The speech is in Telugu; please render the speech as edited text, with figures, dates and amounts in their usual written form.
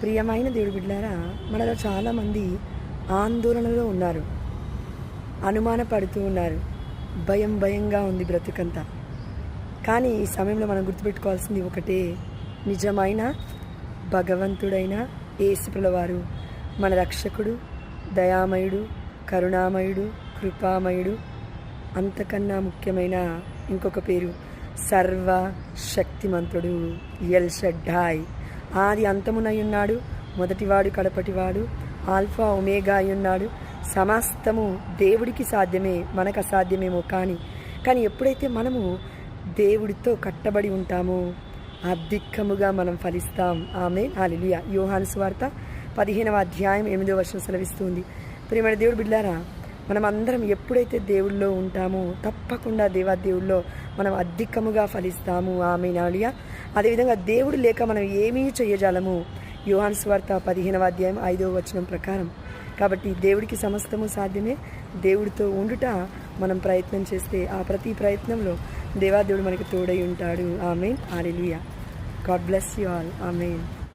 ప్రియమైన దేవుడి బిడ్డలారా, మనలో చాలామంది ఆందోళనలో ఉన్నారు, అనుమానపడుతూ ఉన్నారు, భయంగా ఉంది బ్రతుకంతా. కానీ ఈ సమయంలో మనం గుర్తుపెట్టుకోవాల్సింది ఒకటే, నిజమైన భగవంతుడైన యేసుప్రభుల వారు మన రక్షకుడు, దయామయుడు, కరుణామయుడు, కృపామయుడు, అంతకన్నా ముఖ్యమైన ఇంకొక పేరు సర్వ శక్తిమంతుడు, ఎల్ షడ్డాయ్. ఆది అంతమునై ఉన్నాడు, మొదటివాడు కడపటివాడు, ఆల్ఫా ఒమేగా అయి ఉన్నాడు. సమస్తము దేవుడికి సాధ్యమే, మనకు అసాధ్యమేమో. కానీ ఎప్పుడైతే మనము దేవుడితో కట్టబడి ఉంటామో అధికముగా మనం ఫలిస్తాం. ఆమేన్, హల్లెలూయా. యోహాను సువార్త 15వ అధ్యాయం 8వ వచనం సెలవిస్తుంది. ప్రియమైన దేవుడు బిడ్డలారా, మనం అందరం ఎప్పుడైతే దేవుళ్ళో ఉంటామో తప్పకుండా దేవాదేవుల్లో మనం అధికముగా ఫలిస్తాము. ఆమేన్, హల్లెలూయా. అదేవిధంగా దేవుడు లేక మనం ఏమీ చేయజాలము. యోహాను సువార్త 15వ అధ్యాయం 5వ వచనం ప్రకారం. కాబట్టి దేవుడికి సమస్తము సాధ్యమే. దేవుడితో ఉండుట మనం ప్రయత్నం చేస్తే ఆ ప్రతి ప్రయత్నంలో దేవాదేవుడు మనకి తోడై ఉంటాడు. ఆమేన్, హల్లెలూయా. God bless you all. Amen.